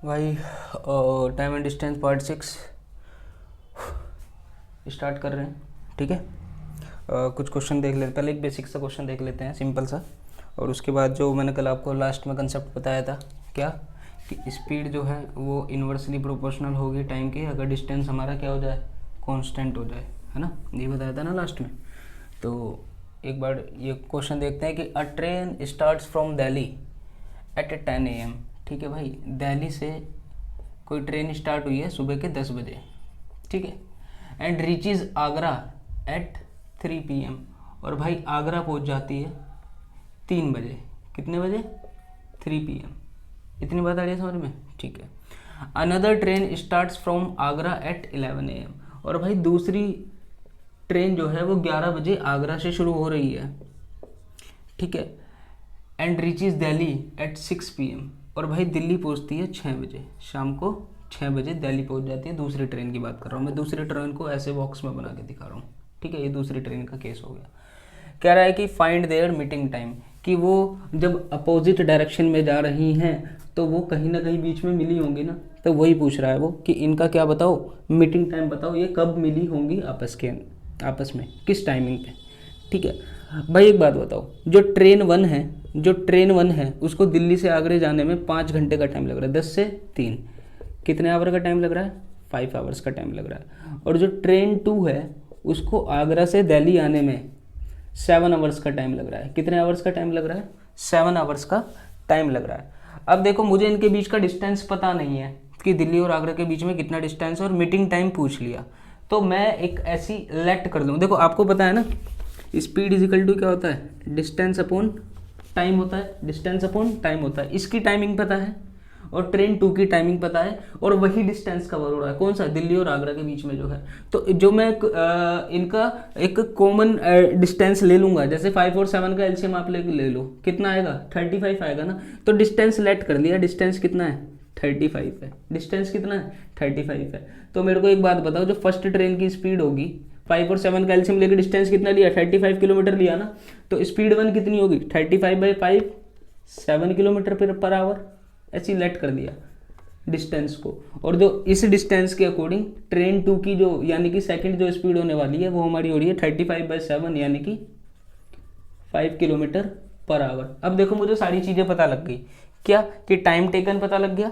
भाई time and distance part 6 start कर रहे हैं। ठीक है। कुछ क्वेश्चन देख लेते, पहले एक बेसिक सा क्वेश्चन देख लेते हैं, सिंपल सा। और उसके बाद जो मैंने कल आपको लास्ट में कंसेप्ट बताया था, क्या कि स्पीड जो है वो इन्वर्सली प्रोपोर्शनल होगी टाइम के, अगर डिस्टेंस हमारा क्या हो जाए, कांस्टेंट हो जाए, है ना। ये बताया था ना लास्ट में। तो एक बार ये क्वेश्चन देखते हैं कि a train starts from Delhi at 10 AM। ठीक है भाई, दिल्ली से कोई ट्रेन स्टार्ट हुई है सुबह के 10 बजे, ठीक है, and reaches Agra at 3 PM। और भाई आगरा पहुंच जाती है 3 बजे। कितने बजे? 3 PM। इतनी बात आ रही है समझ में? ठीक है। Another train starts from Agra at 11 AM। और भाई दूसरी ट्रेन जो है वो 11 बजे आगरा से शुरू हो रही है, ठीक है, and reaches Delhi at 6 PM। और भाई दिल्ली पहुंचती है 6 बजे, शाम को 6 बजे दिल्ली पहुंच जाती है। दूसरी ट्रेन की बात कर रहा हूँ मैं, दूसरी ट्रेन को ऐसे बॉक्स में बना के दिखा रहा हूँ, ठीक है। ये दूसरी ट्रेन का केस हो गया। कह रहा है कि फाइंड देयर मीटिंग टाइम, कि वो जब अपोजिट डायरेक्शन में जा रही हैं तो वो कहीं ना कहीं बीच में मिली होंगी ना, तो वही पूछ रहा है वो कि इनका क्या बताओ, मीटिंग टाइम बताओ, ये कब मिली होंगी आपस में किस टाइमिंग पे। ठीक है भाई, एक बात बताओ, जो ट्रेन वन है उसको दिल्ली से आगरे जाने में 5 घंटे का टाइम लग रहा है, 10 से 3, कितने आवर का टाइम लग रहा है? 5 आवर्स का टाइम लग रहा है। और जो ट्रेन 2 है उसको आगरा से दिल्ली आने में 7 आवर्स का टाइम लग रहा है। कितने आवर्स का टाइम लग रहा है? 7 आवर्स का टाइम लग रहा है। अब देखो, मुझे इनके बीच का डिस्टेंस पता नहीं है कि दिल्ली और आगरा के बीच में कितना डिस्टेंस है, और मीटिंग टाइम पूछ लिया, तो मैं एक ऐसी लेट कर दूँ। देखो आपको पता है ना, स्पीड इज इक्वल टू क्या होता है, डिस्टेंस अपॉन टाइम होता है, डिस्टेंस अपॉन टाइम होता है। इसकी टाइमिंग पता है और ट्रेन 2 की टाइमिंग पता है, और वही डिस्टेंस कवर हो रहा है, कौन सा? दिल्ली और आगरा के बीच में जो है। तो जो मैं इनका एक कॉमन डिस्टेंस ले लूंगा, जैसे 5 और 7 का एलसीएम आप ले लो, कितना आएगा? 35 आएगा ना। तो डिस्टेंस लेट कर लिया, डिस्टेंस कितना है? 35 है। डिस्टेंस कितना है? 35 है। तो मेरे को एक बात बताओ, जो फर्स्ट ट्रेन की स्पीड होगी, 5 और 7 का एलसीएम लेकर डिस्टेंस कितना लिया? 35 किलोमीटर लिया ना। तो स्पीड 1 कितनी होगी? 35/5, 7 किलोमीटर पर आवर। ऐसे लेट कर दिया डिस्टेंस को। और जो इस डिस्टेंस के अकॉर्डिंग ट्रेन 2 की जो, यानी कि सेकंड जो स्पीड होने वाली है वो हमारी हो रही है 35/7, यानी कि 5 किलोमीटर पर आवर। अब देखो, मुझे सारी चीज़ें पता लग गई, क्या कि टाइम टेकन पता लग गया,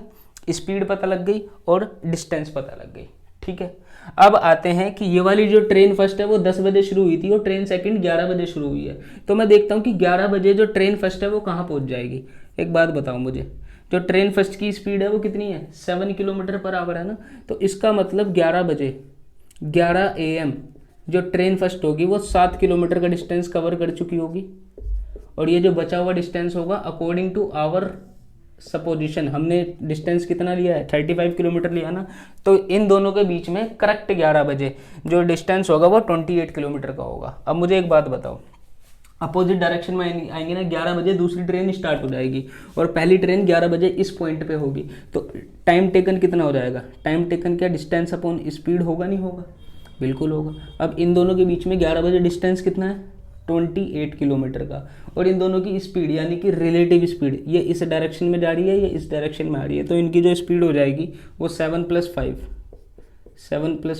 स्पीड पता लग गई, और डिस्टेंस पता लग गई। ठीक है। अब आते हैं कि ये वाली जो ट्रेन फर्स्ट है वो 10 बजे शुरू हुई थी और ट्रेन सेकंड 11 बजे शुरू हुई है। तो मैं देखता हूँ कि 11 बजे जो ट्रेन फर्स्ट है वो कहाँ पहुँच जाएगी। एक बात बताओ मुझे, जो ट्रेन फर्स्ट की स्पीड है वो कितनी है? 7 किलोमीटर पर आवर है ना। तो इसका मतलब 11 बजे 11 AM जो ट्रेन फर्स्ट होगी वो 7 किलोमीटर का डिस्टेंस कवर कर चुकी होगी। और ये जो बचा हुआ डिस्टेंस होगा, अकॉर्डिंग टू आवर सपोजिशन, हमने डिस्टेंस कितना लिया है? 35 किलोमीटर लिया ना। तो इन दोनों के बीच में करेक्ट 11 बजे जो डिस्टेंस होगा वो 28 किलोमीटर का होगा। अब मुझे एक बात बताओ, अपोजिट डायरेक्शन में आएंगे ना, 11 बजे दूसरी ट्रेन स्टार्ट हो जाएगी और पहली ट्रेन 11 बजे इस पॉइंट पे होगी। तो टाइम टेकन कितना हो जाएगा? टाइम टेकन क्या डिस्टेंस अपॉन स्पीड होगा, नहीं होगा? बिल्कुल होगा। अब इन दोनों के बीच में 11 बजे डिस्टेंस कितना है? 28 किलोमीटर का। और इन दोनों की स्पीड, यानी कि रिलेटिव स्पीड, ये इस डायरेक्शन में जा रही है, ये इस डायरेक्शन में आ रही है, तो इनकी जो स्पीड हो जाएगी वो 7 +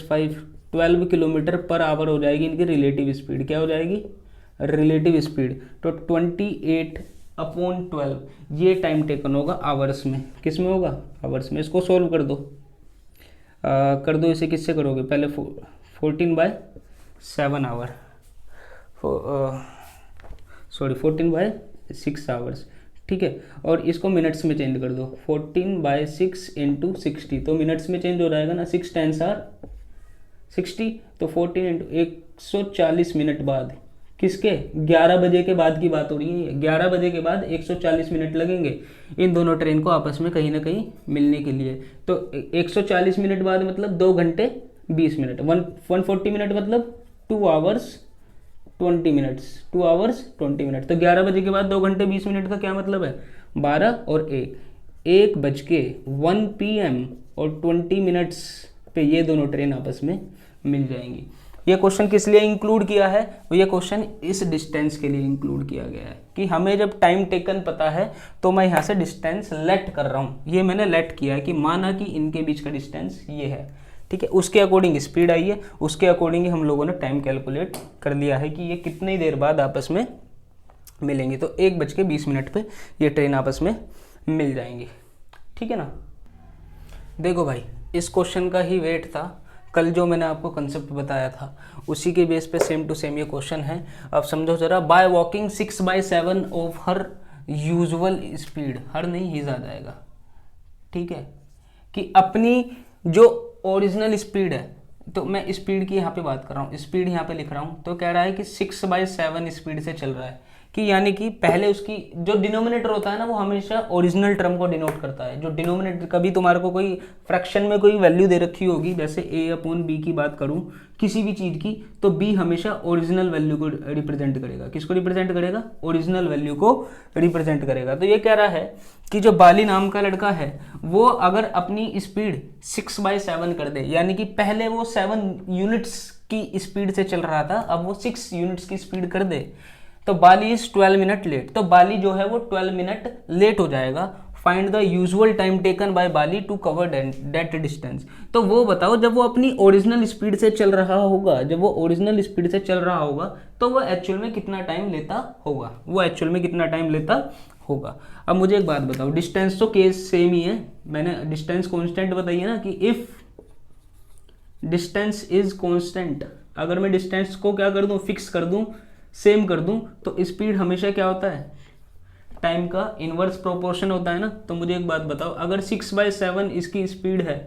5 12 किलोमीटर पर आवर हो जाएगी। इनकी रिलेटिव स्पीड क्या हो जाएगी? Relative speed. तो 28/12 ये टाइम टेकन होगा आवर्स में। किस में होगा? आवर्स में। इसको सोल्व कर दो। कर दो, इसे किससे करोगे? पहले 14/7 आवर, 14/6 आवर्स, ठीक है। और इसको मिनट्स में चेंज कर दो, 14/6 × 60, तो मिनट्स में चेंज हो जाएगा ना, 6 10 are 60, तो 14 × 140 मिनट बाद, किसके? 11 बजे के बाद की बात हो रही है। 11 बजे के बाद 140 मिनट लगेंगे इन दोनों ट्रेन को आपस में कहीं ना कहीं मिलने के लिए। तो 140 मिनट बाद मतलब 2 घंटे 20 मिनट, 140 मिनट मतलब 2 आवर्स 20 मिनट्स, 2 आवर्स 20 मिनट। तो 11 बजे के बाद 2 घंटे 20 मिनट का क्या मतलब है? 12 और 1 PM और 20 मिनट्स पे ये दोनों ट्रेन आपस में मिल जाएंगी। ये क्वेश्चन किस लिए इंक्लूड किया है, ये क्वेश्चन इस डिस्टेंस के लिए इंक्लूड किया गया है कि हमें जब टाइम टेकन पता है तो मैं यहाँ से डिस्टेंस लेट कर रहा हूँ, ये मैंने लेट किया है कि माना कि इनके बीच का डिस्टेंस ये है, ठीक है। उसके अकॉर्डिंग स्पीड आई है, उसके अकॉर्डिंग ही हम लोगों ने टाइम कैलकुलेट कर लिया है कि ये कितनी देर बाद आपस में मिलेंगे। तो 1:20 पे ये ट्रेन आपस में मिल जाएंगी, ठीक है ना। देखो भाई, इस क्वेश्चन का ही वेट था, कल जो मैंने आपको कंसेप्ट बताया था उसी के बेस पे सेम टू सेम ये क्वेश्चन है। अब समझो जरा, by walking 6/7 of her usual speed, हर नहीं ही ज़्यादा आएगा, ठीक है, कि अपनी जो ओरिजिनल स्पीड है, तो मैं स्पीड की यहाँ पे बात कर रहा हूँ, स्पीड यहाँ पे लिख रहा हूँ, तो कह रहा है कि 6/7 स्पीड से चल रहा है, कि यानी कि पहले उसकी जो डिनोमिनेटर होता है ना वो हमेशा ओरिजिनल टर्म को डिनोट करता है। जो डिनोमिनेटर, कभी तुम्हारे को कोई फ्रैक्शन में कोई वैल्यू दे रखी होगी, जैसे a/b की बात करूं किसी भी चीज़ की, तो b हमेशा ओरिजिनल वैल्यू को रिप्रेजेंट करेगा। किसको रिप्रेजेंट करेगा? ओरिजिनल वैल्यू को रिप्रेजेंट करेगा। तो ये कह रहा है कि जो बाली नाम का लड़का है वो अगर अपनी स्पीड 6/7 कर दे, यानी कि पहले वो 7 यूनिट्स की स्पीड से चल रहा था, अब वो 6 यूनिट्स की स्पीड कर दे, तो बाली इज 12 मिनट लेट। तो बाली जो है वो 12 मिनट लेट हो जाएगा। Find the usual time taken by Bali to cover that distance. तो वो बताओ, जब वो अपनी ओरिजिनल स्पीड से चल रहा होगा, जब वो ओरिजिनल स्पीड से चल रहा होगा तो वो एक्चुअल में कितना टाइम लेता होगा, वो एक्चुअल में कितना टाइम लेता होगा। अब मुझे एक बात बताओ, डिस्टेंस तो केस सेम ही है, मैंने डिस्टेंस कॉन्स्टेंट बताई है ना, कि इफ डिस्टेंस इज कॉन्स्टेंट, अगर मैं डिस्टेंस को क्या कर दूं, फिक्स कर दूं, सेम कर दूं, तो स्पीड हमेशा क्या होता है, टाइम का इनवर्स प्रोपोर्शन होता है ना। तो मुझे एक बात बताओ, अगर 6/7 इसकी स्पीड है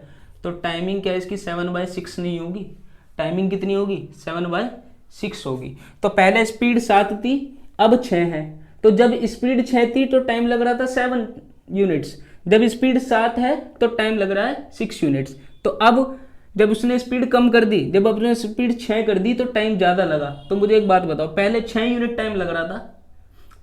तो टाइमिंग क्या इसकी 7/6 नहीं होगी? टाइमिंग कितनी होगी? 7/6 होगी। तो पहले स्पीड 7 थी, अब 6 है, तो जब स्पीड 6 थी तो टाइम लग रहा था 7 यूनिट्स, जब स्पीड 7 है तो टाइम लग रहा है 6 यूनिट्स। तो अब जब उसने स्पीड कम कर दी, जब अपने स्पीड 6 कर दी तो टाइम ज़्यादा लगा। तो मुझे एक बात बताओ, पहले 6 यूनिट टाइम लग रहा था,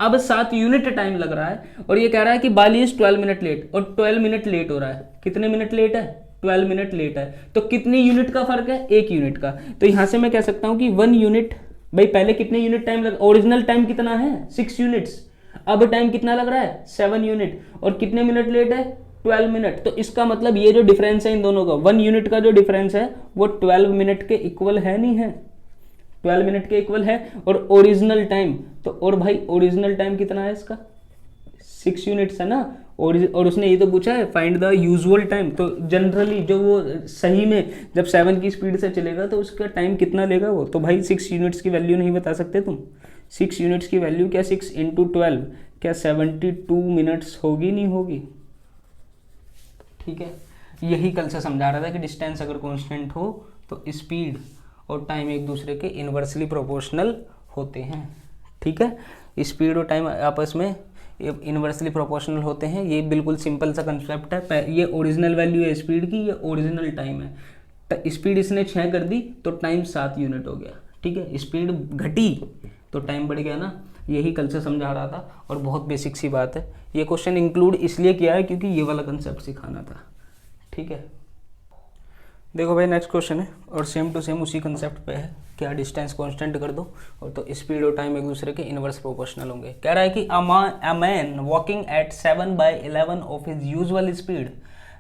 अब 7 यूनिट टाइम लग रहा है, और ये कह रहा है कि बाली इज 12 मिनट लेट, और 12 मिनट लेट हो रहा है। कितने मिनट लेट है? 12 मिनट लेट है। तो कितनी यूनिट का फर्क है? 1 यूनिट का। तो यहां से मैं कह सकता हूं कि 1 यूनिट, भाई पहले कितने यूनिट टाइम लग, ओरिजिनल टाइम कितना है? 6 यूनिट्स, अब टाइम कितना लग रहा है? 7 यूनिट, और कितने मिनट लेट है? 12 मिनट। तो इसका मतलब ये जो डिफरेंस है इन दोनों का, 1 यूनिट का जो डिफरेंस है वो 12 मिनट के इक्वल है, नहीं है? 12 मिनट के इक्वल है। और ओरिजिनल टाइम, तो और भाई ओरिजिनल टाइम कितना है इसका? 6 यूनिट्स है ना। और उसने ये तो पूछा है फाइंड द यूजुअल टाइम, तो जनरली जो वो सही में जब 7 की स्पीड से चलेगा तो उसका टाइम कितना लेगा वो, तो भाई 6 यूनिट्स की वैल्यू नहीं बता सकते तुम? 6 यूनिट्स की वैल्यू क्या 6 × 12 क्या 72 मिनट्स होगी, नहीं होगी? ठीक है, यही कल से समझा रहा था कि डिस्टेंस अगर कांस्टेंट हो तो स्पीड और टाइम एक दूसरे के इन्वर्सली प्रोपोर्शनल होते हैं। ठीक है, स्पीड और टाइम आपस में इन्वर्सली प्रोपोर्शनल होते हैं। ये बिल्कुल सिंपल सा कंसेप्ट है। ये ओरिजिनल वैल्यू है स्पीड की, ये ओरिजिनल टाइम है। स्पीड इसने 6 कर दी तो टाइम 7 यूनिट हो गया। ठीक है, स्पीड घटी तो टाइम बढ़ गया ना। यही कल से समझा रहा था और बहुत बेसिक सी बात है। ये क्वेश्चन इंक्लूड इसलिए किया है क्योंकि ये वाला कंसेप्ट सिखाना था। ठीक है, देखो भाई नेक्स्ट क्वेश्चन है और सेम टू सेम उसी कंसेप्ट पे है। क्या डिस्टेंस कांस्टेंट कर दो और तो स्पीड और टाइम एक दूसरे के इनवर्स प्रोपोर्शनल होंगे। कह रहा है कि a man walking at 7/11 of his usual speed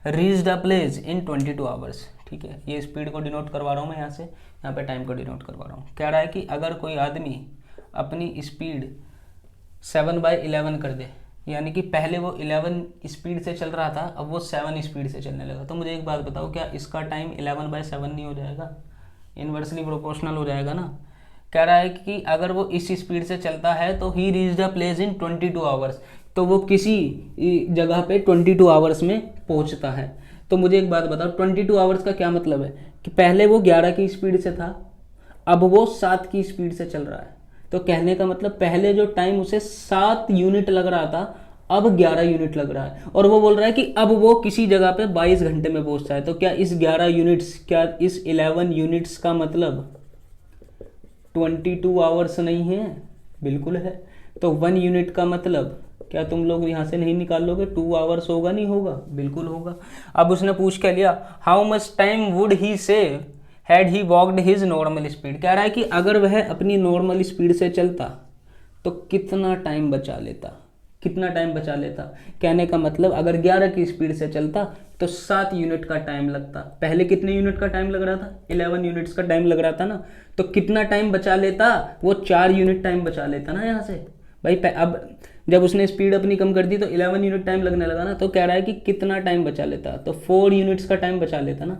reached a place in 22 hours. ठीक है, ये स्पीड को डिनोट करवा रहा हूँ मैं यहाँ से, यहाँ पे टाइम को डिनोट करवा रहा हूँ। कह रहा है कि अगर कोई आदमी अपनी स्पीड 7/11 कर दे, यानी कि पहले वो 11 स्पीड से चल रहा था, अब वो 7 स्पीड से चलने लगा, तो मुझे एक बात बताओ, क्या इसका टाइम 11/7 नहीं हो जाएगा? इन्वर्सली प्रोपोर्शनल हो जाएगा ना। कह रहा है कि अगर वो इस स्पीड से चलता है तो ही reached a place in 22 hours, तो वो किसी जगह पे 22 आवर्स में पहुंचता है। तो मुझे एक बात बताओ, 22 आवर्स का क्या मतलब है कि पहले वो 11 की स्पीड से था, अब वो 7 की स्पीड से चल रहा है। तो कहने का मतलब पहले जो टाइम उसे 7 यूनिट लग रहा था, अब 11 यूनिट लग रहा है। और वो बोल रहा है कि अब वो किसी जगह पे 22 घंटे में पहुंचता है। तो क्या इस 11 यूनिट्स, क्या इस 11 यूनिट्स का मतलब 22 आवर्स नहीं है? बिल्कुल है। तो 1 यूनिट का मतलब क्या तुम लोग यहाँ से नहीं निकाल लोगे? 2 आवर्स होगा, नहीं होगा? बिल्कुल होगा। अब उसने पूछ क्या लिया, how much time would he save had he walked his normal speed, कह रहा है कि अगर वह अपनी नॉर्मल स्पीड से चलता तो कितना टाइम बचा लेता, कितना टाइम बचा लेता। कहने का मतलब अगर 11 की स्पीड से चलता तो 7 यूनिट का टाइम लगता। पहले कितने यूनिट का टाइम लग रहा था, 11 यूनिट्स का टाइम लग रहा था ना, तो कितना टाइम बचा लेता, वो 4 यूनिट टाइम बचा लेता ना यहाँ से भाई। अब जब उसने स्पीड अपनी कम कर दी तो 11 यूनिट टाइम लगने लगा ना, तो कह रहा है कि कितना टाइम बचा लेता, तो 4 यूनिट्स का टाइम बचा लेता ना।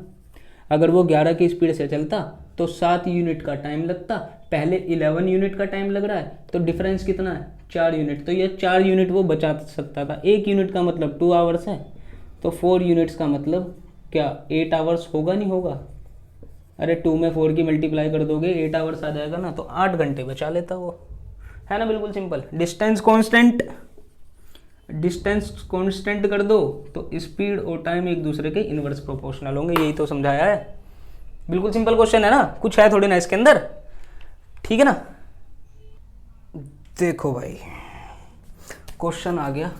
अगर वो 11 की स्पीड से चलता तो 7 यूनिट का टाइम लगता, पहले 11 यूनिट का टाइम लग रहा है, तो डिफरेंस कितना है, 4 यूनिट। तो ये 4 यूनिट वो बचा सकता था। 1 यूनिट का मतलब 2 आवर्स है, तो 4 यूनिट्स का मतलब क्या 8 आवर्स होगा, नहीं होगा। अरे 2 में 4 की मल्टीप्लाई कर दोगे 8 आवर्स आ जाएगा ना, तो 8 घंटे बचा लेता वो, है ना, बिल्कुल सिंपल। डिस्टेंस कांस्टेंट कर दो तो स्पीड और टाइम एक दूसरे के इनवर्स प्रोपोर्शनल होंगे, यही तो समझाया है। बिल्कुल सिंपल क्वेश्चन है ना, कुछ है थोड़ी ना इसके अंदर, ठीक है ना। देखो भाई क्वेश्चन आ गया,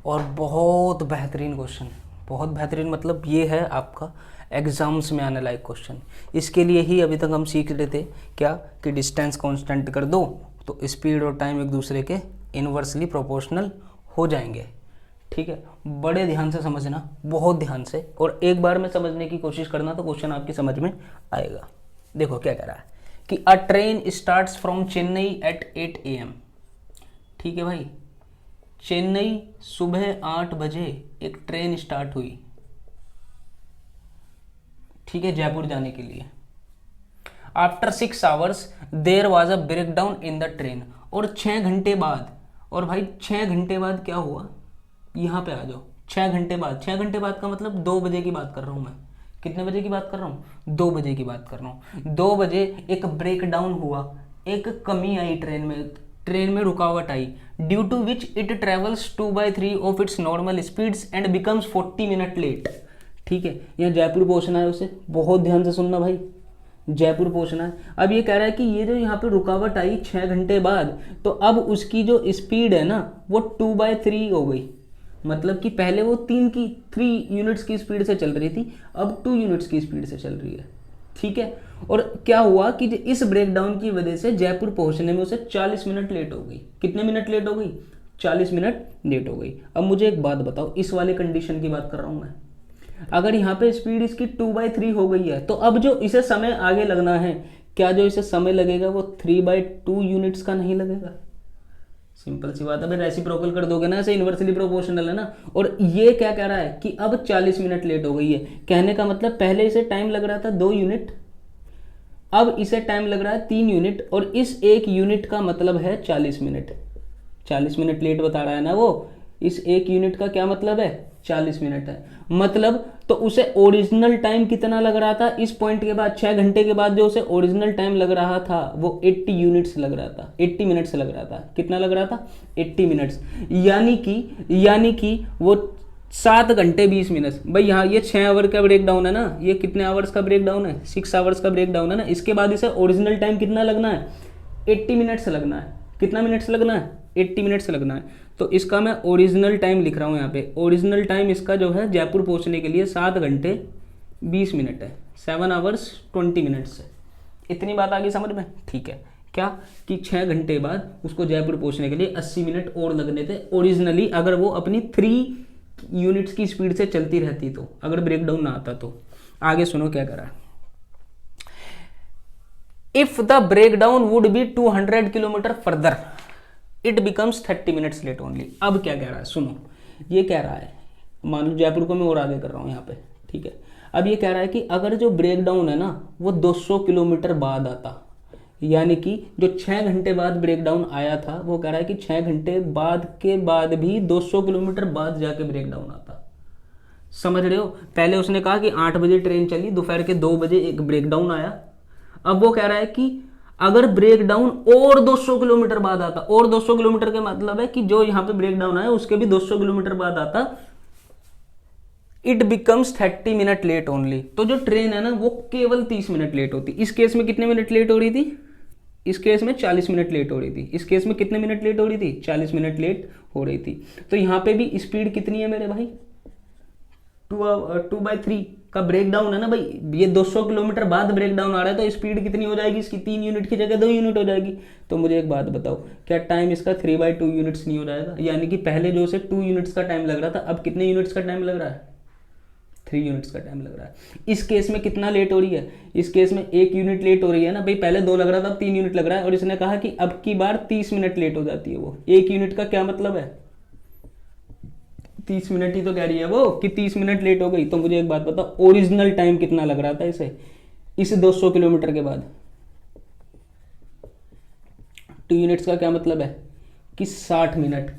और बहुत बेहतरीन क्वेश्चन, बहुत बेहतरीन मतलब ये है आपका एग्जाम्स में आने लायक क्वेश्चन। इसके लिए ही अभी तक हम सीख रहे थे क्या, कि डिस्टेंस कांस्टेंट कर दो तो स्पीड और टाइम एक दूसरे के इनवर्सली प्रोपोर्शनल हो जाएंगे, ठीक है। बड़े ध्यान से समझना, बहुत ध्यान से, और एक बार में समझने की कोशिश करना तो क्वेश्चन आपकी समझ में आएगा। देखो क्या कह रहा है कि a train starts from Chennai at 8 AM, ठीक है भाई। चेन्नई सुबह 8 बजे एक ट्रेन स्टार्ट हुई, ठीक है, जयपुर जाने के लिए। After 6 hours there was a break down in the train, और 6 घंटे बाद, और भाई 6 घंटे बाद क्या हुआ, यहाँ पे आ जाओ। 6 घंटे बाद, 6 घंटे बाद का मतलब 2 बजे की बात कर रहा हूँ मैं। कितने बजे की बात कर रहा हूँ, 2 बजे की बात कर रहा हूँ। 2 बजे एक ब्रेक डाउन हुआ, एक कमी आई ट्रेन में रुकावट आई, due to which it travels 2/3 of its normal speeds and becomes 40 minute late, ठीक है। यहाँ जयपुर पहुंचना है उसे, बहुत ध्यान से सुनना भाई, जयपुर पहुंचना है। अब ये कह रहा है कि ये जो यहाँ पे रुकावट आई 6 घंटे बाद, तो अब उसकी जो स्पीड है ना वो 2/3 हो गई। मतलब कि पहले वो 3 यूनिट्स की स्पीड से चल रही थी, अब 2 यूनिट्स की स्पीड से चल रही है, ठीक है। और क्या हुआ कि इस ब्रेकडाउन की वजह से जयपुर पहुंचने में उसे 40 मिनट लेट हो गई। कितने मिनट लेट हो गई, 40 मिनट लेट हो गई। अब मुझे एक बात बताओ, इस वाले कंडीशन की बात कर रहा हूं मैं, अगर यहाँ पे स्पीड इसकी 2/3 हो गई है, तो अब जो इसे समय आगे लगना है, क्या जो इसे समय लगेगा वो 3/2 यूनिट्स का नहीं लगेगा। सिंपल सी बात है, रेसिप्रोकल कर दोगे ना, ऐसे इनवर्सली प्रोपोर्शनल है ना। और ये क्या कह रहा है कि अब 40 मिनट लेट हो गई है, कहने का मतलब पहले इसे टाइम लग रहा था 2 यूनिट, अब इसे टाइम लग रहा है 3 यूनिट, और इस 1 यूनिट का मतलब है 40 मिनट। 40 मिनट लेट बता रहा है ना वो, इस 1 यूनिट का क्या मतलब है, 40 मिनट है। मतलब तो उसे ओरिजिनल टाइम कितना लग रहा था इस पॉइंट के बाद, 6 घंटे के बाद जो उसे ओरिजिनल टाइम लग रहा था वो 80 यूनिट्स लग रहा था, 80 मिनट्स लग रहा था। कितना लग रहा था, 80 मिनट्स। यानी कि वो 7 घंटे 20 मिनट। भाई यहाँ ये 6 आवर का ब्रेक डाउन है ना, ये कितने आवर्स का ब्रेक डाउन है, 6 आवर्स का ब्रेक डाउन है ना। इसके बाद इसे ओरिजिनल टाइम कितना लगना है, 80 मिनट्स लगना है। कितना मिनट्स लगना है, 80 मिनट्स लगना है। तो इसका मैं ओरिजिनल टाइम लिख रहा हूँ यहाँ पे। ओरिजिनल टाइम इसका जो है जयपुर पहुँचने के लिए 7 घंटे 20 मिनट है, 7 आवर्स 20 मिनट्स है। इतनी बात आ गई समझ में, ठीक है। क्या कि 6 घंटे बाद उसको जयपुर पहुँचने के लिए 80 मिनट और लगने थे ओरिजिनली, अगर वो अपनी 3 यूनिट्स की स्पीड से चलती रहती तो, अगर ब्रेक डाउन ना आता तो। आगे सुनो क्या करा, if the break down would be 200 kilometre further it becomes 30 minutes late only. अब क्या कह रहा है सुनो, ये कह रहा है, मान लो जयपुर को मैं और आगे कर रहा हूँ यहाँ पे, ठीक है। अब ये कह रहा है कि अगर जो ब्रेक डाउन है ना वो 200 किलोमीटर बाद आता, यानी कि जो 6 घंटे बाद ब्रेक डाउन आया था, वो कह रहा है कि 6 घंटे बाद के बाद भी 200 किलोमीटर बाद जाके ब्रेक डाउन आता। समझ रहे हो, पहले उसने कहा कि 8 बजे ट्रेन चली, दोपहर के 2 बजे एक ब्रेक डाउन आया। अब वो कह रहा है कि अगर ब्रेक डाउन और 200 किलोमीटर बाद आता, और 200 किलोमीटर का मतलब है कि जो यहाँ पे ब्रेक डाउन आया उसके भी 200 किलोमीटर बाद आता, it becomes 30 minute late only. तो जो ट्रेन है ना वो केवल 30 मिनट लेट होती। इस केस में कितने मिनट लेट हो रही थी, इस केस में 40 मिनट लेट हो रही थी। इस केस में कितने मिनट लेट हो रही थी, 40 मिनट लेट हो रही थी। तो यहाँ पे भी स्पीड कितनी है मेरे भाई, 2/3, का ब्रेक डाउन है ना भाई, ये 200 किलोमीटर बाद ब्रेक डाउन आ रहा है, तो स्पीड कितनी हो जाएगी इसकी, 3 यूनिट की जगह 2 यूनिट हो जाएगी। तो मुझे एक बात बताओ, क्या टाइम इसका 3/2 यूनिट्स नहीं हो जाएगा? यानी कि पहले जो उसे 2 यूनिट्स का टाइम लग रहा था, अब कितने यूनिट्स का टाइम लग रहा है? 3 यूनिट्स का टाइम लग रहा है। इस केस में कितना लेट हो रही है? इस केस में 1 यूनिट लेट हो रही है ना भाई, पहले 2 लग रहा था, अब 3 यूनिट लग रहा है, और इसने कहा कि अब की बार 30 मिनट लेट हो जाती है वो। 1 यूनिट का क्या मतलब है? 30 मिनट ही तो कह रही है वो कि 30 मिनट लेट हो गई। तो मुझे एक बात बताओ, ओरिजिनल टाइम कितना लग रहा था इसे इस 200 किलोमीटर के बाद? 2 यूनिट्स का क्या मतलब है कि 60 मिनट।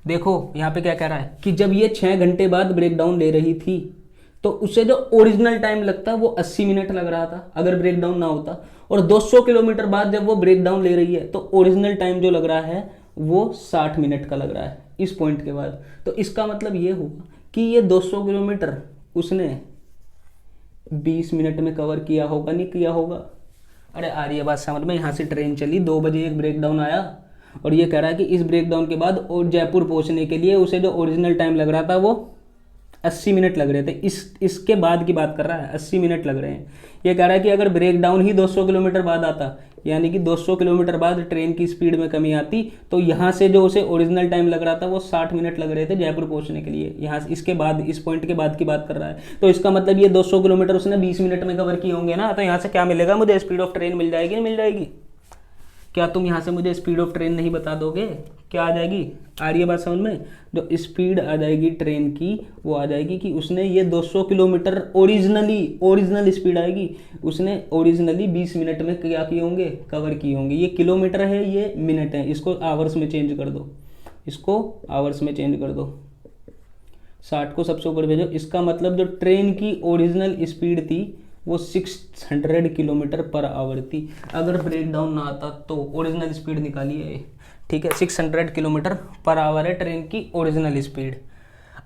देखो यहाँ पे क्या कह रहा है कि जब ये 6 घंटे बाद ब्रेक डाउन ले रही थी, तो उसे जो ओरिजिनल टाइम लगता वो 80 मिनट लग रहा था अगर ब्रेक डाउन ना होता, और 200 किलोमीटर बाद जब वो ब्रेक डाउन ले रही है तो ओरिजिनल टाइम जो लग रहा है वो 60 मिनट का लग रहा है इस पॉइंट के बाद। तो इसका मतलब ये हुआ कि ये 200 किलोमीटर उसने 20 मिनट में कवर किया होगा, नहीं किया होगा? अरे आ रही है बात समझ में? यहाँ से ट्रेन चली, 2 बजे एक ब्रेक डाउन आया, और ये कह रहा है कि इस ब्रेक डाउन के बाद और जयपुर पहुंचने के लिए उसे जो ओरिजिनल टाइम लग रहा था वो 80 मिनट लग रहे थे। इसके बाद की बात कर रहा है, 80 मिनट लग रहे हैं। ये कह रहा है कि अगर ब्रेक डाउन ही 200 किलोमीटर बाद आता, यानी कि 200 किलोमीटर बाद ट्रेन की स्पीड में कमी आती, तो यहाँ से जो उसे ओरिजिनल टाइम लग रहा था वो 60 मिनट लग रहे थे जयपुर पहुंचने के लिए। यहाँ इसके बाद, इस पॉइंट के बाद की बात कर रहा है। तो इसका मतलब ये 200 किलोमीटर उसने 20 मिनट में कवर किए होंगे ना। तो यहाँ से क्या मिलेगा मुझे? स्पीड ऑफ ट्रेन मिल जाएगी, मिल जाएगी? क्या तुम यहाँ से मुझे स्पीड ऑफ ट्रेन नहीं बता दोगे? क्या आ जाएगी? आ रही है बात समझ में? जो स्पीड आ जाएगी ट्रेन की वो आ जाएगी कि उसने ये 200 किलोमीटर ओरिजिनल स्पीड आएगी, उसने ओरिजिनली 20 मिनट में क्या किए होंगे? कवर किए होंगे। ये किलोमीटर है, ये मिनट है, इसको आवर्स में चेंज कर दो, इसको आवर्स में चेंज कर दो, 60 को सबसे ऊपर भेजो। इसका मतलब जो ट्रेन की ओरिजिनल स्पीड थी वो 600 किलोमीटर पर आवर थी। अगर ब्रेक डाउन ना आता तो ओरिजिनल स्पीड निकालिए, ठीक है? 600 किलोमीटर पर आवर है ट्रेन की ओरिजिनल स्पीड।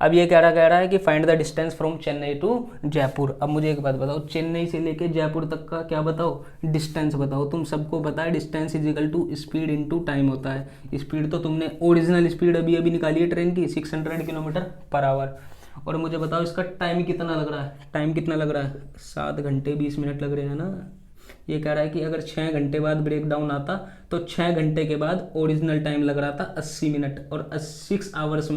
अब ये कह रहा है कि find the distance from Chennai to Jaipur. अब मुझे एक बात बताओ, चेन्नई से लेके जयपुर तक का क्या बताओ? डिस्टेंस बताओ। तुम सबको पता है distance is equal to speed into time होता है। स्पीड तो तुमने ओरिजिनल स्पीड अभी अभी निकाली है ट्रेन की 600 किलोमीटर पर आवर। और मुझे बताओ इसका टाइम कितना लग रहा है? टाइम कितना लग रहा है? 7 घंटे 20 मिनट लग रहे हैं ना। ये कह रहा है कि अगर 6 घंटे बाद ब्रेक डाउन आता तो 6 घंटे के बाद ओरिजिनल टाइम लग रहा था 80 मिनट, और 6 आवर्स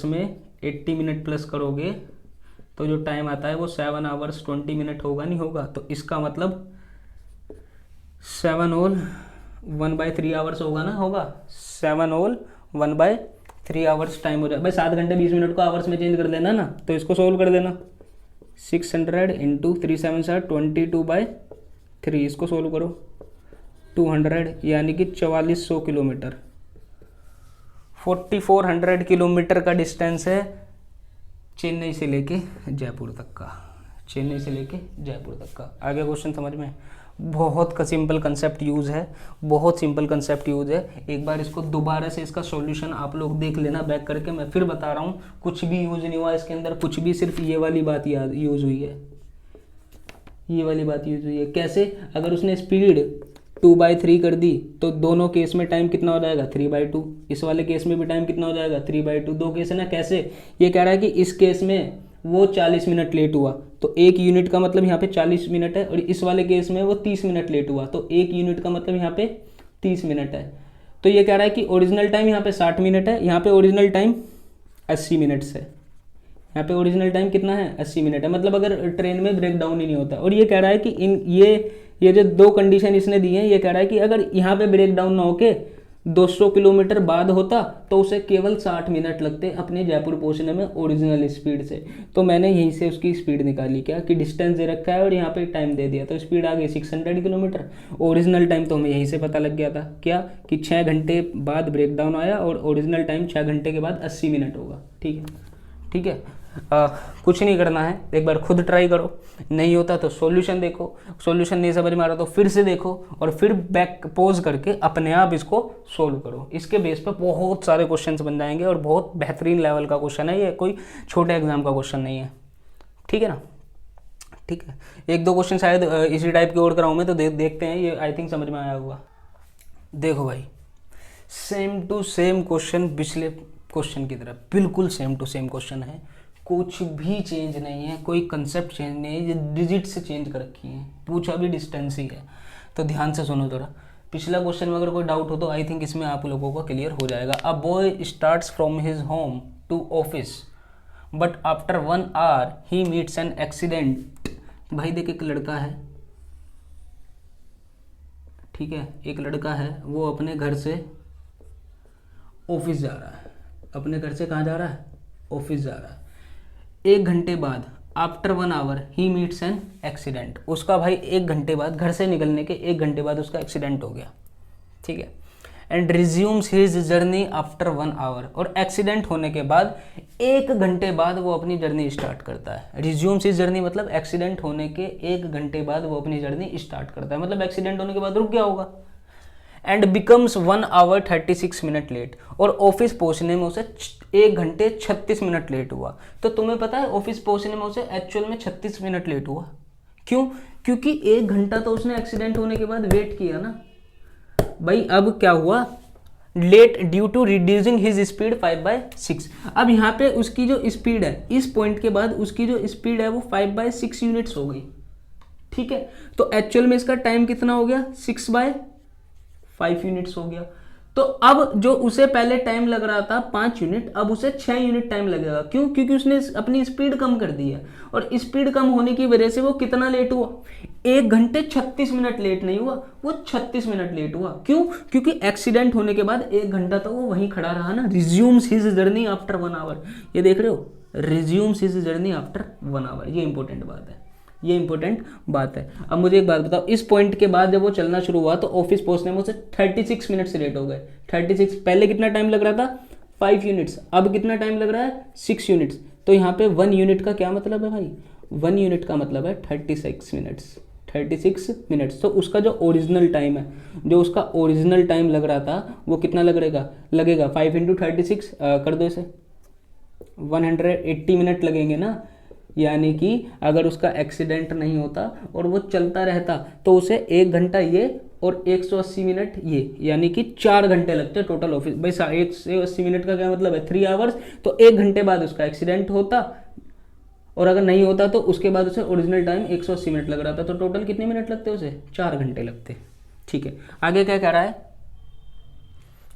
में 80 मिनट प्लस करोगे तो जो टाइम आता है वो 7 आवर्स 20 मिनट होगा, नहीं होगा? तो इसका मतलब 7 होल 1/3 आवर्स होगा ना, होगा? 7 होल 1/3 आवर्स टाइम हो जाए भाई। 7 घंटे 20 मिनट को आवर्स में चेंज कर देना ना, तो इसको सोल्व कर देना। 600 इंटू 3 7 7 22/3, इसको सोल्व करो। 200 यानी कि 4400 किलोमीटर, 4400 किलोमीटर का डिस्टेंस है चेन्नई से लेके जयपुर तक का, चेन्नई से लेके जयपुर तक का। आगे क्वेश्चन समझ में? बहुत का सिंपल कंसेप्ट यूज़ है, बहुत सिंपल कंसेप्ट यूज़ है। एक बार इसको दोबारा से इसका सॉल्यूशन आप लोग देख लेना बैक करके। मैं फिर बता रहा हूँ, कुछ भी यूज़ नहीं हुआ इसके अंदर, कुछ भी, सिर्फ ये वाली बात यूज़ हुई है, ये वाली बात यूज़ हुई है। कैसे? अगर उसने स्पीड 2/3 कर दी तो दोनों केस में टाइम कितना हो जाएगा? 3/2। इस वाले केस में भी टाइम कितना हो जाएगा? 3/2। 2 केस है ना। कैसे? ये कह रहा है कि इस केस में वो 40 मिनट लेट हुआ तो 1 यूनिट का मतलब यहाँ पे 40 मिनट है, और इस वाले केस में वो 30 मिनट लेट हुआ तो 1 यूनिट का मतलब यहाँ पे 30 मिनट है। तो ये कह रहा है कि ओरिजिनल टाइम यहाँ पे 60 मिनट है, यहाँ पे ओरिजिनल टाइम 80 मिनट्स है। यहाँ पे ओरिजिनल टाइम कितना है? 80 मिनट है। मतलब अगर ट्रेन में ब्रेक डाउन ही नहीं होता। और ये कह रहा है कि ये जो 2 कंडीशन इसने दी है, ये कह रहा है कि अगर यहाँ पे ब्रेक डाउन ना होके 200 किलोमीटर बाद होता तो उसे केवल 60 मिनट लगते अपने जयपुर पहुंचने में ओरिजिनल स्पीड से। तो मैंने यहीं से उसकी स्पीड निकाली, क्या कि डिस्टेंस दे रखा है और यहाँ पे टाइम दे दिया, तो स्पीड आ गई 600 किलोमीटर। ओरिजिनल टाइम तो हमें यहीं से पता लग गया था, क्या कि 6 घंटे बाद ब्रेक डाउन आया और ओरिजिनल टाइम 6 घंटे के बाद 80 मिनट होगा। ठीक है, ठीक है। कुछ नहीं करना है, एक बार खुद ट्राई करो, नहीं होता तो सॉल्यूशन देखो, सॉल्यूशन नहीं समझ में आ रहा तो फिर से देखो, और फिर बैक पोज करके अपने आप इसको सोल्व करो। इसके बेस पर बहुत सारे क्वेश्चंस बन जाएंगे और बहुत बेहतरीन लेवल का क्वेश्चन है ये, कोई छोटे एग्जाम का क्वेश्चन नहीं है। ठीक है ना? ठीक है, 1-2 क्वेश्चन शायद इसी टाइप के और कराऊँ मैं, तो देखते हैं, ये आई थिंक समझ में आया होगा। देखो भाई, सेम टू सेम क्वेश्चन पिछले क्वेश्चन की तरह, बिल्कुल सेम टू सेम क्वेश्चन है। कुछ भी चेंज नहीं है, कोई कंसेप्ट चेंज नहीं है, ये डिजिट से चेंज कर रखी है, पूछा भी डिस्टेंस ही है। तो ध्यान से सुनो थोड़ा, पिछला क्वेश्चन में अगर कोई डाउट हो तो आई थिंक इसमें आप लोगों को क्लियर हो जाएगा। A boy starts from his home to office but after 1 hour he meets an accident. भाई देख, एक लड़का है, ठीक है, एक लड़का है, वो अपने घर से ऑफिस जा रहा है, अपने घर से कहाँ जा रहा है, ऑफिस जा रहा है। 1 घंटे बाद after 1 hour he meets an accident, उसका भाई 1 घंटे बाद, घर से निकलने के 1 घंटे बाद उसका एक्सीडेंट हो गया, ठीक है। And resumes his journey after 1 hour, और एक्सीडेंट होने के बाद 1 घंटे बाद वो अपनी जर्नी स्टार्ट करता है। रिज्यूम्स हिज जर्नी मतलब एक्सीडेंट होने के 1 घंटे बाद वो अपनी जर्नी स्टार्ट करता है, मतलब एक्सीडेंट होने के बाद रुक गया होगा। And becomes 1 hour 36 minute late, और ऑफिस पहुंचने में उसे 1 घंटे 36 मिनट लेट हुआ। तो तुम्हें पता है ऑफिस पहुंचने में उसे एक्चुअल में 36 मिनट लेट हुआ, क्यों? क्योंकि 1 घंटा तो उसने एक्सीडेंट होने के बाद वेट किया ना भाई। अब क्या हुआ, late due to reducing his speed 5/6। अब यहाँ पे उसकी जो स्पीड है, इस पॉइंट के बाद उसकी जो स्पीड है वो 5/6 यूनिट्स हो गई, ठीक है। तो एक्चुअल में इसका टाइम कितना हो गया, 6/5 यूनिट्स हो गया। तो अब जो उसे पहले टाइम लग रहा था 5 यूनिट, अब उसे 6 यूनिट टाइम लगेगा, क्यों? क्योंकि उसने अपनी स्पीड कम कर दी है, और स्पीड कम होने की वजह से वो कितना लेट हुआ, 1 घंटे 36 मिनट लेट नहीं हुआ, वो 36 मिनट लेट हुआ। क्यों? क्योंकि एक्सीडेंट होने के बाद 1 घंटा तो वो वहीं खड़ा रहा ना। Resumes his journey after 1 hour, ये देख रहे हो, resumes his journey after 1 hour, ये इंपॉर्टेंट बात है, ये इंपॉर्टेंट बात है। अब मुझे एक बात बताओ, इस पॉइंट के बाद जब वो चलना शुरू हुआ तो ऑफिस पहुंचने में उसे 36 मिनट से लेट हो गए। 36, पहले कितना टाइम लग रहा था, 5 यूनिट्स, अब कितना टाइम लग रहा है, 6 यूनिट्स। तो यहाँ पे 1 यूनिट का क्या मतलब है भाई, 1 यूनिट का मतलब है 36 मिनट्स, 36 मिनट्स। तो उसका जो ओरिजिनल टाइम है, जो उसका ओरिजिनल टाइम लग रहा था वो कितना लगेगा 5 × 36 कर दो इसे, 180 मिनट लगेंगे ना। यानी कि अगर उसका एक्सीडेंट नहीं होता और वो चलता रहता तो उसे 1 घंटा ये और 180 मिनट ये, यानी कि 4 घंटे लगते टोटल ऑफिस। भाई 180 मिनट का क्या मतलब है, 3 आवर्स। तो 1 घंटे बाद उसका एक्सीडेंट होता, और अगर नहीं होता तो उसके बाद उसे ओरिजिनल टाइम 180 मिनट लग रहा था, तो टोटल कितने मिनट लगते उसे, 4 घंटे लगते, ठीक है। आगे क्या कह रहा है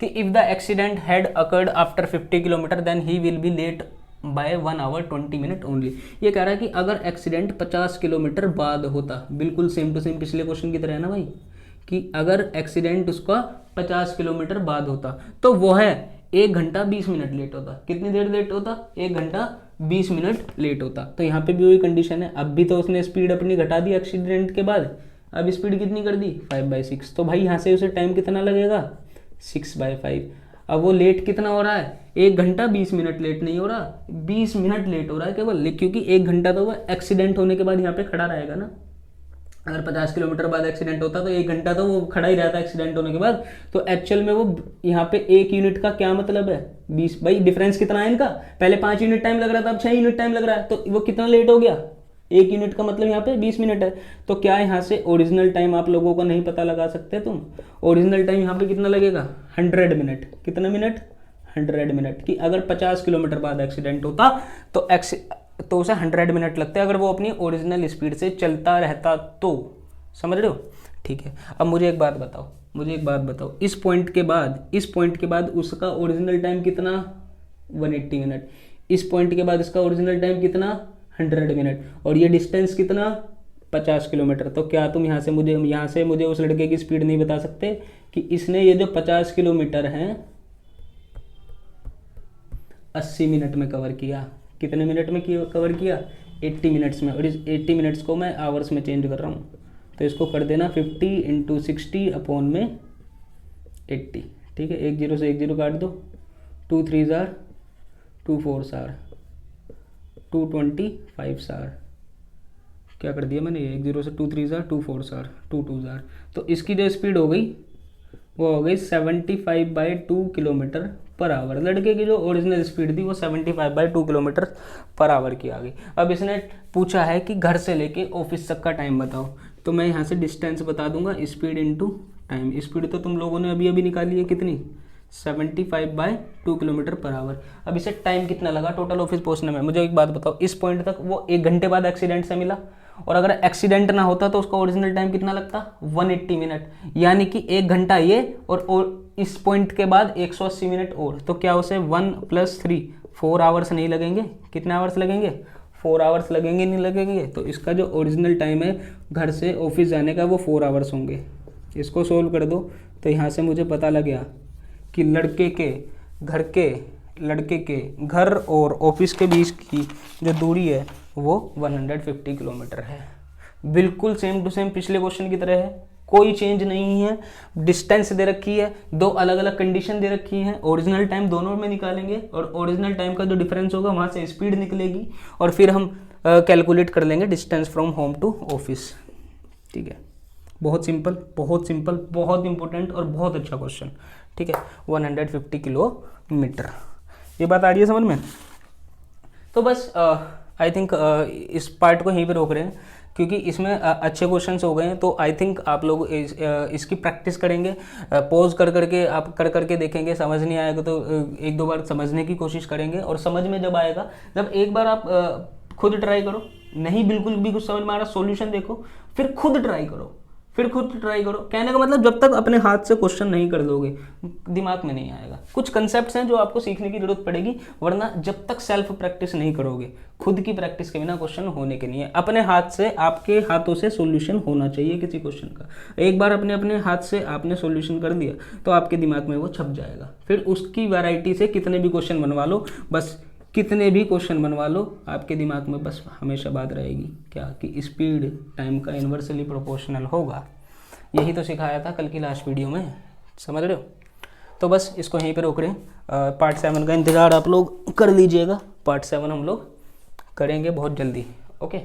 कि if the accident had occurred after 50 kilometre then he will be late by 1 hour 20 minute only. ये कह रहा है कि अगर एक्सीडेंट 50 किलोमीटर बाद होता, बिल्कुल सेम टू सेम पिछले क्वेश्चन की तरह है ना भाई, कि अगर एक्सीडेंट उसका 50 किलोमीटर बाद होता तो वो है 1 घंटा 20 मिनट लेट होता। कितनी देर लेट होता, 1 घंटा 20 मिनट लेट होता। तो यहाँ पे भी वही कंडीशन है, अब भी तो उसने स्पीड अपनी घटा दी एक्सीडेंट के बाद, अब स्पीड कितनी कर दी, 5/6। तो भाई यहाँ से उसे टाइम कितना लगेगा, 6/5। अब वो लेट कितना हो रहा है, 1 घंटा 20 मिनट लेट नहीं हो रहा, 20 मिनट लेट हो रहा है केवल, क्योंकि 1 घंटा तो वो एक्सीडेंट होने के बाद यहाँ पे खड़ा रहेगा ना। अगर 50 किलोमीटर बाद एक्सीडेंट होता तो 1 घंटा तो वो खड़ा ही रहता एक्सीडेंट होने के बाद। तो एक्चुअल में वो यहाँ पे 1 यूनिट का क्या मतलब है, 20। भाई डिफरेंस कितना है इनका, पहले 5 यूनिट टाइम लग रहा था, अब 6 यूनिट टाइम लग रहा है, तो वो कितना लेट हो गया, 1 यूनिट का मतलब यहाँ पे 20 मिनट है। तो क्या यहाँ से ओरिजिनल टाइम आप लोगों को नहीं पता लगा सकते तुम, ओरिजिनल टाइम यहाँ पे कितना लगेगा, 100 मिनट। कितना मिनट, 100 मिनट। कि अगर 50 किलोमीटर बाद एक्सीडेंट होता तो उसे 100 मिनट लगते अगर वो अपनी ओरिजिनल स्पीड से चलता रहता तो। समझ रहे हो, ठीक है। अब मुझे एक बात बताओ, इस पॉइंट के बाद उसका ओरिजिनल टाइम कितना, 180 मिनट। इस पॉइंट के बाद इसका ओरिजिनल टाइम कितना, 100 मिनट। और ये डिस्टेंस कितना, 50 किलोमीटर। तो क्या तुम यहाँ से मुझे उस लड़के की स्पीड नहीं बता सकते कि इसने ये जो 50 किलोमीटर हैं 80 मिनट में कवर किया। कितने मिनट में कवर किया, 80 मिनट्स में। और इस 80 मिनट्स को मैं आवर्स में चेंज कर रहा हूँ, तो इसको कर देना 50 × 60 अपॉन में 80, ठीक है। 1 0 से 1 0 काट दो, 2 3 जार 2 4 सार 225 सार, क्या कर दिया मैंने, 1 0 से 2 3 जार 2 4 सार 2 2 जार। तो इसकी जो स्पीड हो गई वो हो गई 75/2 किलोमीटर पर आवर। लड़के की जो ओरिजिनल स्पीड थी वो 75/2 किलोमीटर पर आवर की आ गई। अब इसने पूछा है कि घर से लेके ऑफिस तक का टाइम बताओ, तो मैं यहाँ से डिस्टेंस बता दूंगा, स्पीड इनटू टाइम। स्पीड तो तुम लोगों ने अभी निकाली है, कितनी, 75/2 किलोमीटर पर आवर। अब इसे टाइम कितना लगा टोटल ऑफिस पहुंचने में? मुझे एक बात बताओ, इस पॉइंट तक वो 1 घंटे बाद एक्सीडेंट से मिला, और अगर एक्सीडेंट ना होता तो उसका ओरिजिनल टाइम कितना लगता? 180 मिनट। यानी कि 1 घंटा ये और इस पॉइंट के बाद 180 मिनट और, तो क्या उसे 1 + 3 4 आवर्स नहीं लगेंगे? कितने आवर्स लगेंगे? 4 आवर्स लगेंगे, नहीं लगेंगे? तो इसका जो ओरिजिनल टाइम है घर से ऑफिस जाने का वो 4 आवर्स होंगे। इसको सोल्व कर दो तो यहाँ से मुझे पता लग गया कि लड़के के घर और ऑफिस के बीच की जो दूरी है वो 150 किलोमीटर है। बिल्कुल सेम टू सेम पिछले क्वेश्चन की तरह है, कोई चेंज नहीं है। डिस्टेंस दे रखी है, 2 अलग अलग कंडीशन दे रखी हैं, ओरिजिनल टाइम दोनों में निकालेंगे और ओरिजिनल टाइम का जो डिफरेंस होगा वहाँ से स्पीड निकलेगी और फिर हम कैलकुलेट कर लेंगे distance from home to office. ठीक है, बहुत सिंपल, बहुत सिंपल, बहुत इंपॉर्टेंट और बहुत अच्छा क्वेश्चन। ठीक है, 150 किलोमीटर, ये बात आ रही है समझ में? तो बस आई थिंक इस पार्ट को यहीं पे रोक रहे हैं क्योंकि इसमें अच्छे क्वेश्चंस हो गए हैं। तो आई थिंक आप लोग इसकी प्रैक्टिस करेंगे, पॉज कर करके आप कर करके देखेंगे। समझ नहीं आएगा तो 1-2 बार समझने की कोशिश करेंगे और समझ में जब आएगा, जब एक बार आप खुद ट्राई करो, नहीं बिल्कुल भी कुछ समझ में आ रहा, सॉल्यूशन देखो, फिर खुद ट्राई करो, कहने का मतलब जब तक अपने हाथ से क्वेश्चन नहीं कर दोगे दिमाग में नहीं आएगा। कुछ कंसेप्ट्स हैं जो आपको सीखने की जरूरत पड़ेगी, वरना जब तक सेल्फ प्रैक्टिस नहीं करोगे, खुद की प्रैक्टिस के बिना क्वेश्चन होने के नहीं है। अपने हाथ से, आपके हाथों से सॉल्यूशन होना चाहिए किसी क्वेश्चन का। एक बार अपने हाथ से आपने सॉल्यूशन कर दिया तो आपके दिमाग में वो छप जाएगा। फिर उसकी वैरायटी से कितने भी क्वेश्चन बनवा लो, बस कितने भी क्वेश्चन बनवा लो, आपके दिमाग में बस हमेशा बात रहेगी क्या कि स्पीड टाइम का इन्वर्सली प्रोपोर्शनल होगा। यही तो सिखाया था कल की लास्ट वीडियो में, समझ रहे हो? तो बस इसको यहीं पे रोक रहे हैं। पार्ट 7 का इंतज़ार आप लोग कर लीजिएगा, पार्ट 7 हम लोग करेंगे बहुत जल्दी। ओके।